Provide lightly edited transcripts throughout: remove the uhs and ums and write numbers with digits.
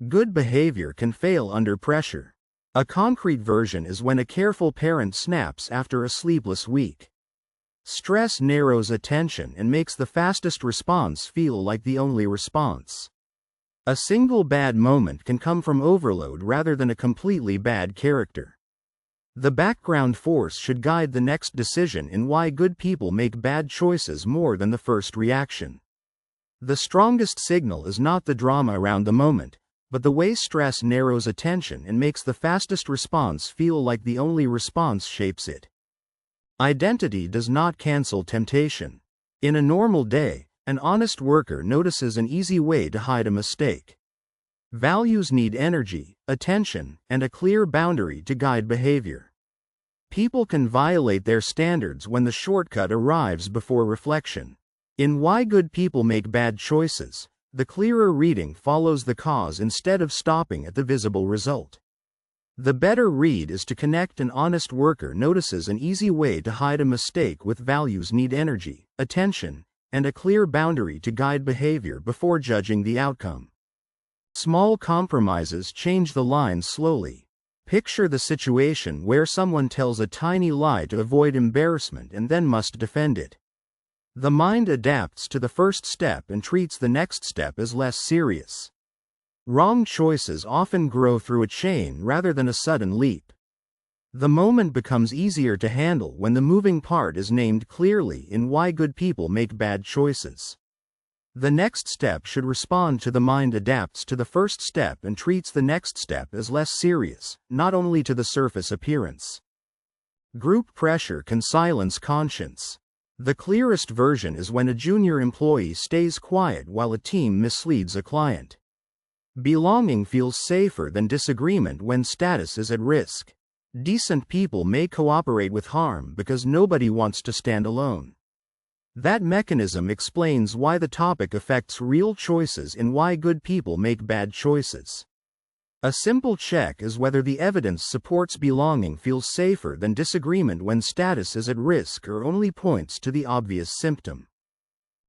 Good behavior can fail under pressure. A concrete version is when a careful parent snaps after a sleepless week. Stress narrows attention and makes the fastest response feel like the only response. A single bad moment can come from overload rather than a completely bad character. The background force should guide the next decision in why good people make bad choices more than the first reaction. The strongest signal is not the drama around the moment, but the way stress narrows attention and makes the fastest response feel like the only response shapes it. Identity does not cancel temptation. In a normal day, an honest worker notices an easy way to hide a mistake. Values need energy, attention, and a clear boundary to guide behavior. People can violate their standards when the shortcut arrives before reflection. In Why Good People Make Bad Choices, the clearer reading follows the cause instead of stopping at the visible result. The better read is to connect an honest worker notices an easy way to hide a mistake with values need energy, attention, and a clear boundary to guide behavior before judging the outcome. Small compromises change the line slowly. Picture the situation where someone tells a tiny lie to avoid embarrassment and then must defend it. The mind adapts to the first step and treats the next step as less serious. Wrong choices often grow through a chain rather than a sudden leap. The moment becomes easier to handle when the moving part is named clearly in Why Good People Make Bad Choices. The next step should respond to the mind adapts to the first step and treats the next step as less serious, not only to the surface appearance. Group pressure can silence conscience. The clearest version is when a junior employee stays quiet while a team misleads a client. Belonging feels safer than disagreement when status is at risk. Decent people may cooperate with harm because nobody wants to stand alone. That mechanism explains why the topic affects real choices in Why Good People Make Bad Choices. A simple check is whether the evidence supports belonging feels safer than disagreement when status is at risk or only points to the obvious symptom.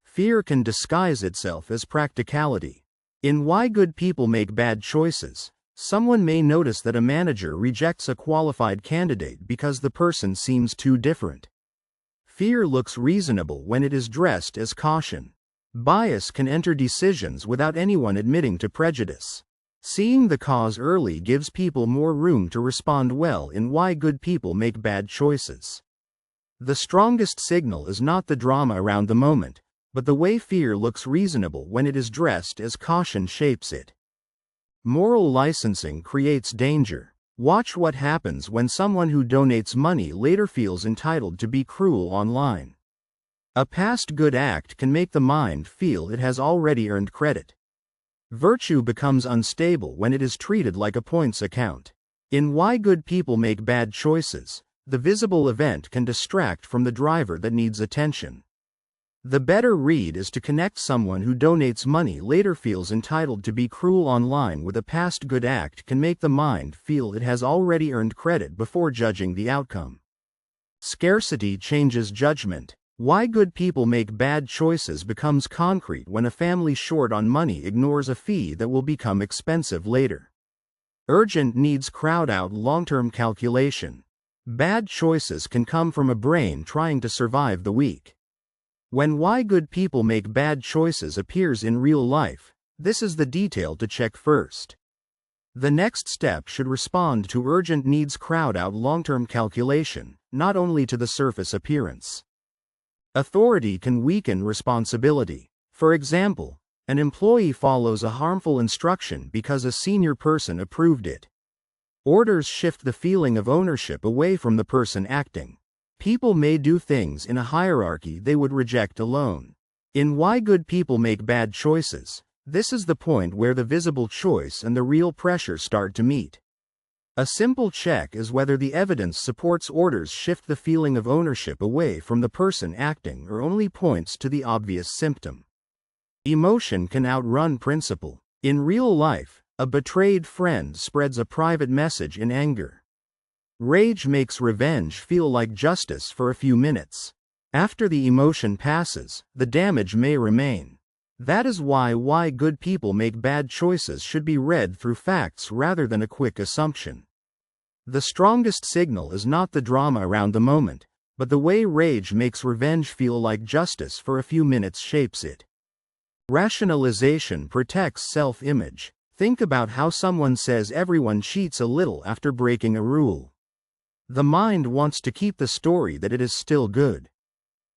Fear can disguise itself as practicality. In Why Good People Make Bad Choices, someone may notice that a manager rejects a qualified candidate because the person seems too different. Fear looks reasonable when it is dressed as caution. Bias can enter decisions without anyone admitting to prejudice. Seeing the cause early gives people more room to respond well in Why Good People Make Bad Choices. The strongest signal is not the drama around the moment, but the way fear looks reasonable when it is dressed as caution shapes it. Moral licensing creates danger. Watch what happens when someone who donates money later feels entitled to be cruel online. A past good act can make the mind feel it has already earned credit. Virtue becomes unstable when it is treated like a points account. In Why Good People Make Bad Choices, the visible event can distract from the driver that needs attention. The better read is to connect someone who donates money later feels entitled to be cruel online with a past good act can make the mind feel it has already earned credit before judging the outcome. Scarcity changes judgment. Why Good People Make Bad Choices becomes concrete when a family short on money ignores a fee that will become expensive later. Urgent needs crowd out long-term calculation. Bad choices can come from a brain trying to survive the week. When Why Good People Make Bad Choices appears in real life, this is the detail to check first. The next step should respond to urgent needs crowd out long-term calculation, not only to the surface appearance. Authority can weaken responsibility. For example, an employee follows a harmful instruction because a senior person approved it. Orders shift the feeling of ownership away from the person acting. People may do things in a hierarchy they would reject alone. In Why Good People Make Bad Choices, this is the point where the visible choice and the real pressure start to meet. A simple check is whether the evidence supports orders shift the feeling of ownership away from the person acting or only points to the obvious symptom. Emotion can outrun principle. In real life, a betrayed friend spreads a private message in anger. Rage makes revenge feel like justice for a few minutes. After the emotion passes, the damage may remain. That is why good people make bad choices should be read through facts rather than a quick assumption. The strongest signal is not the drama around the moment, but the way rage makes revenge feel like justice for a few minutes shapes it. Rationalization protects self-image. Think about how someone says everyone cheats a little after breaking a rule. The mind wants to keep the story that it is still good.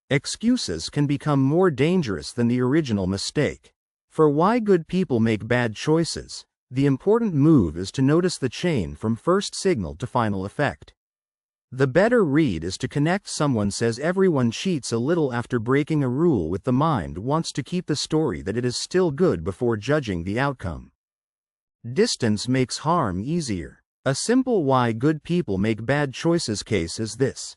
Excuses can become more dangerous than the original mistake. For why good people make bad choices, the important move is to notice the chain from first signal to final effect. The better read is to connect someone says everyone cheats a little after breaking a rule with the mind wants to keep the story that it is still good before judging the outcome. Distance makes harm easier. A simple why good people make bad choices case is this.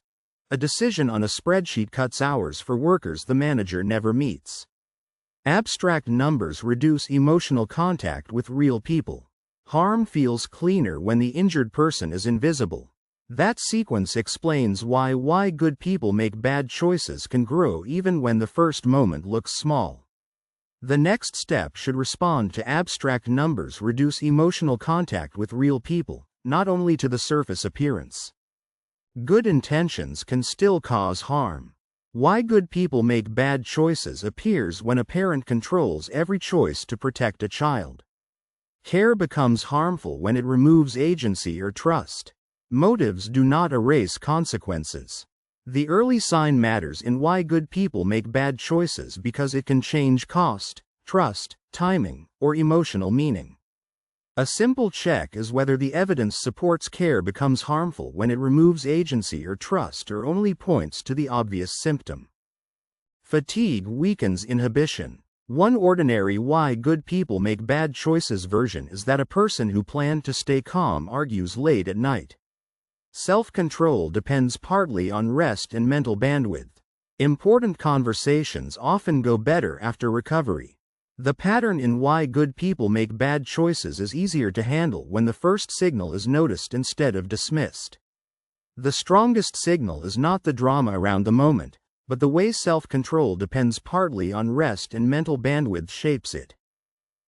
A decision on a spreadsheet cuts hours for workers the manager never meets. Abstract numbers reduce emotional contact with real people. Harm feels cleaner when the injured person is invisible. That sequence explains why good people make bad choices can grow even when the first moment looks small. The next step should respond to abstract numbers reduce emotional contact with real people, not only to the surface appearance. Good intentions can still cause harm. Why good people make bad choices appears when a parent controls every choice to protect a child. Care becomes harmful when it removes agency or trust. Motives do not erase consequences. The early sign matters in why good people make bad choices because it can change cost, trust, timing, or emotional meaning. A simple check is whether the evidence supports care becomes harmful when it removes agency or trust or only points to the obvious symptom. Fatigue weakens inhibition. One ordinary why good people make bad choices version is that a person who planned to stay calm argues late at night. Self-control depends partly on rest and mental bandwidth. Important conversations often go better after recovery. The pattern in why good people make bad choices is easier to handle when the first signal is noticed instead of dismissed. The strongest signal is not the drama around the moment, but the way self-control depends partly on rest and mental bandwidth shapes it.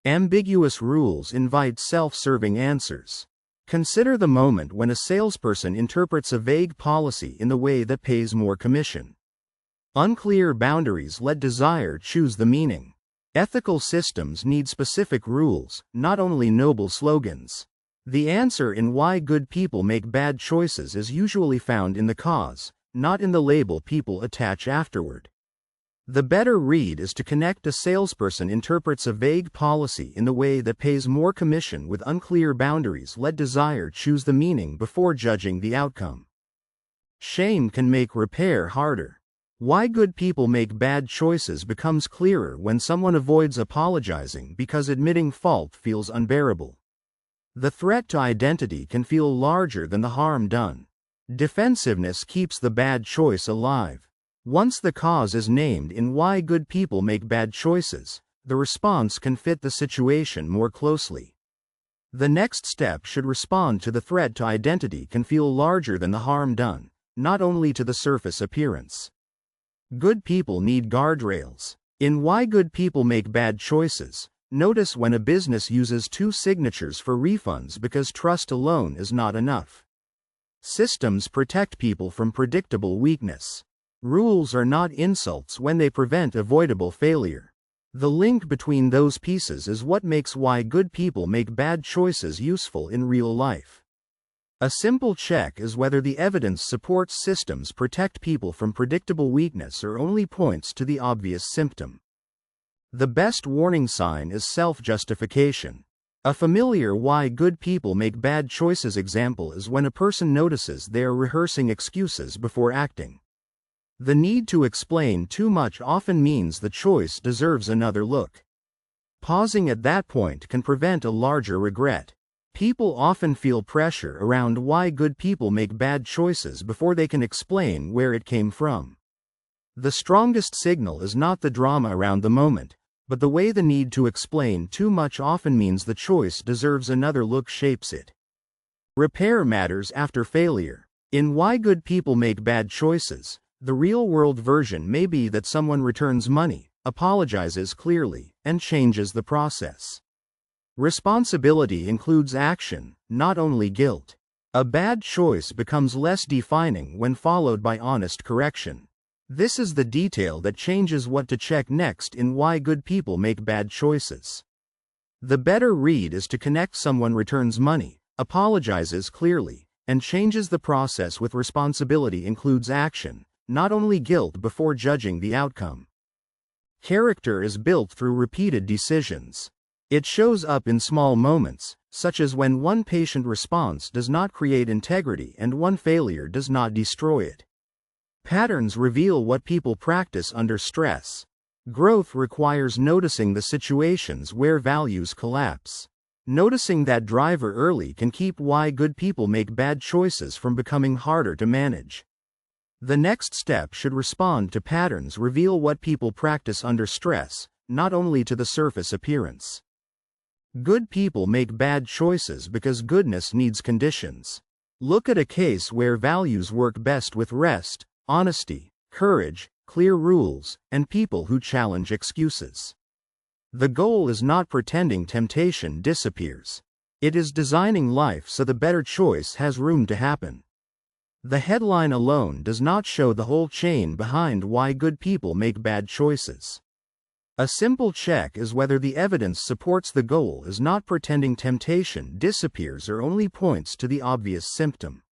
Ambiguous rules invite self-serving answers. Consider the moment when a salesperson interprets a vague policy in the way that pays more commission. Unclear boundaries let desire choose the meaning. Ethical systems need specific rules, not only noble slogans. The answer in why good people make bad choices is usually found in the cause, not in the label people attach afterward. The better read is to connect a salesperson interprets a vague policy in the way that pays more commission with unclear boundaries let desire choose the meaning before judging the outcome. Shame can make repair harder. Why good people make bad choices becomes clearer when someone avoids apologizing because admitting fault feels unbearable. The threat to identity can feel larger than the harm done. Defensiveness keeps the bad choice alive. Once the cause is named in why good people make bad choices, the response can fit the situation more closely. The next step should respond to the threat to identity can feel larger than the harm done, not only to the surface appearance. Good people need guardrails. In why good people make bad choices, notice when a business uses 2 signatures for refunds because trust alone is not enough. Systems protect people from predictable weakness. Rules are not insults when they prevent avoidable failure. The link between those pieces is what makes why good people make bad choices useful in real life. A simple check is whether the evidence supports systems protect people from predictable weakness or only points to the obvious symptom. The best warning sign is self-justification. A familiar why good people make bad choices example is when a person notices they are rehearsing excuses before acting. The need to explain too much often means the choice deserves another look. Pausing at that point can prevent a larger regret. People often feel pressure around why good people make bad choices before they can explain where it came from. The strongest signal is not the drama around the moment, but the way the need to explain too much often means the choice deserves another look shapes it. Repair matters after failure. In why good people make bad choices, the real-world version may be that someone returns money, apologizes clearly, and changes the process. Responsibility includes action, not only guilt. A bad choice becomes less defining when followed by honest correction. This is the detail that changes what to check next in Why Good People Make Bad Choices. The better read is to connect someone returns money, apologizes clearly, and changes the process with responsibility includes action, not only guilt before judging the outcome. Character is built through repeated decisions. It shows up in small moments, such as when one patient response does not create integrity and one failure does not destroy it. Patterns reveal what people practice under stress. Growth requires noticing the situations where values collapse. Noticing that driver early can keep Why Good People Make Bad Choices from becoming harder to manage. The next step should respond to patterns reveal what people practice under stress, not only to the surface appearance. Good people make bad choices because goodness needs conditions. Look at a case where values work best with rest, honesty, courage, clear rules, and people who challenge excuses. The goal is not pretending temptation disappears. It is designing life so the better choice has room to happen. The headline alone does not show the whole chain behind why good people make bad choices. A simple check is whether the evidence supports the goal is not pretending temptation disappears or only points to the obvious symptom.